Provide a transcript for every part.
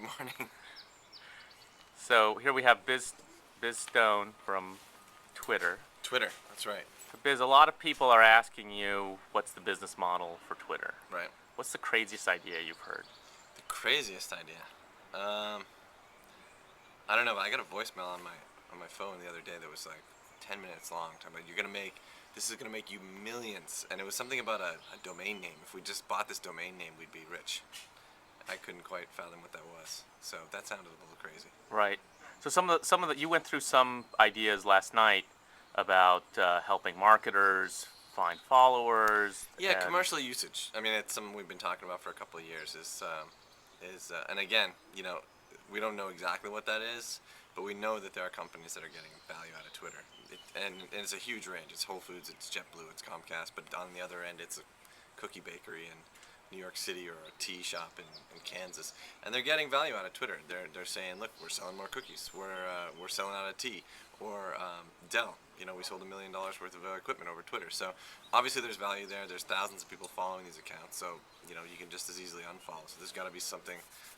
morning. So here we have Biz Stone from Twitter. Twitter, that's right. So Biz, a lot of people are asking you, what's the business model for Twitter? Right. What's the craziest idea you've heard? The craziest idea. I don't know, but I got a voicemail on my phone the other day that was like 10 minutes long, talking about this is gonna make you millions, and it was something about a domain name. If we just bought this domain name, we'd be rich. I couldn't quite fathom what that was, so that sounded a little crazy. Right. So some of the you went through some ideas last night about helping marketers find followers. Yeah, commercial usage. I mean, it's something we've been talking about for a couple of years. And again, we don't know exactly what that is, but we know that there are companies that are getting value out of Twitter, and it's a huge range. It's Whole Foods, it's JetBlue, it's Comcast, but on the other end, it's a cookie bakery in New York City or a tea shop in Kansas, and they're getting value out of Twitter. They're saying, look, we're selling more cookies, we're selling out of tea, or Dell. We sold $1 million worth of equipment over Twitter. So obviously there's value there. There's thousands of people following these accounts, so you can just as easily unfollow. So there's got to be something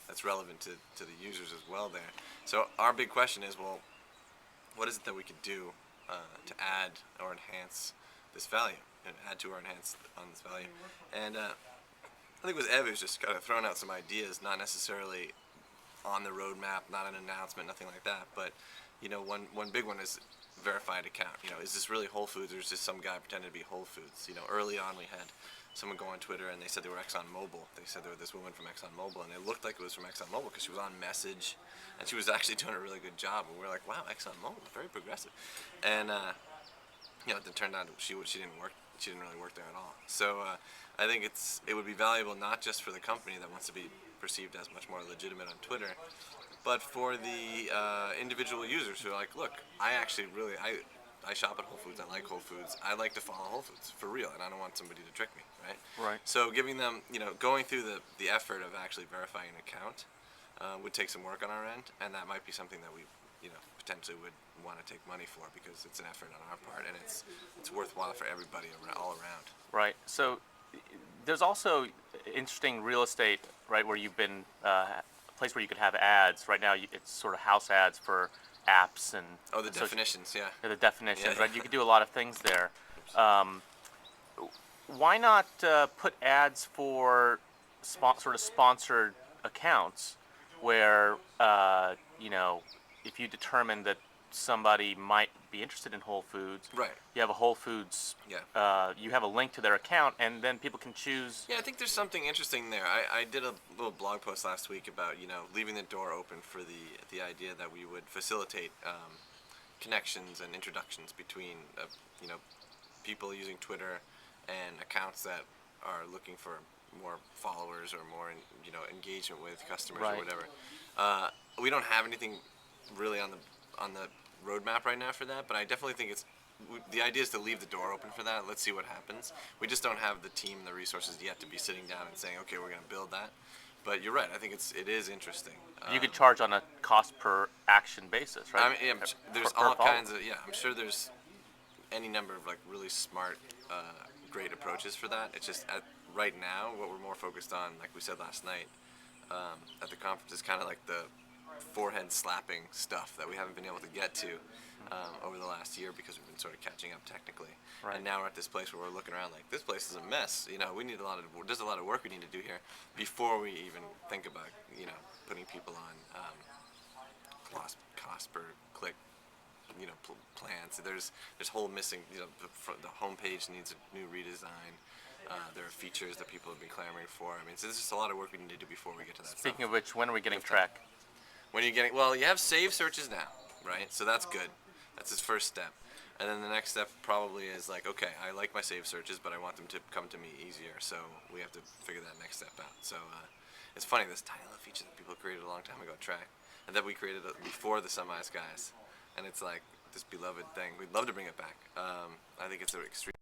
that's relevant to the users as well there. So our big question is, well, what is it that we could do to add or enhance this value, and add to or enhance on this value? And I think with Ev, it was just kind of throwing out some ideas, not necessarily on the roadmap, not an announcement, nothing like that. But one big one is verified account. Is this really Whole Foods, or is this some guy pretending to be Whole Foods? Early on we had someone go on Twitter and they said they were ExxonMobil. They said they were this woman from ExxonMobil, and it looked like it was from ExxonMobil because she was on message, and she was actually doing a really good job. And we were like, wow, ExxonMobil, very progressive. And it turned out she didn't work. She didn't really work there at all. So I think it would be valuable not just for the company that wants to be perceived as much more legitimate on Twitter, but for the individual users who are like, look, I shop at Whole Foods. I like Whole Foods. I like to follow Whole Foods for real, and I don't want somebody to trick me, right? Right. So giving them, going through the effort of actually verifying an account would take some work on our end, and that might be something that we, potentially would want to take money for, because it's an effort on our part, and it's worthwhile for everybody all around. Right. So there's also interesting real estate, right, where you've been a place where you could have ads. Right now, it's sort of house ads for apps and the definitions, yeah. The definitions, Yeah. right? You could do a lot of things there. Why not put ads for sort of sponsored accounts where if you determine that somebody might be interested in Whole Foods, right? You have a Whole Foods, you have a link to their account, and then people can choose. Yeah, I think there's something interesting there. I did a little blog post last week about leaving the door open for the idea that we would facilitate connections and introductions between people using Twitter and accounts that are looking for more followers or more engagement with customers, right, or whatever. We don't have anything really on the roadmap right now for that, but I definitely think the idea is to leave the door open for that. Let's see what happens. We just don't have the team and the resources yet to be sitting down and saying, okay, we're going to build that. But you're right. I think it is interesting. You could charge on a cost per action basis, right? I mean, there's all kinds of I'm sure there's any number of really smart, great approaches for that. It's just right now what we're more focused on, like we said last night at the conference, is kind of like the forehead slapping stuff that we haven't been able to get to over the last year because we've been sort of catching up technically. Right. And now we're at this place where we're looking around like, this place is a mess. We need there's a lot of work we need to do here before we even think about putting people on cost per click plans. There's whole missing. The homepage needs a new redesign. There are features that people have been clamoring for. I mean, so there's just a lot of work we need to do before we get to that. Speaking of which, when are we getting track? When are you getting? Well, you have save searches now, right? So that's good. That's his first step. And then the next step probably is like, okay, I like my save searches, but I want them to come to me easier. So we have to figure that next step out. So it's funny, this tiny little feature that people created a long time ago, track, and that we created before the Semis guys. And it's like this beloved thing. We'd love to bring it back. I think it's an extreme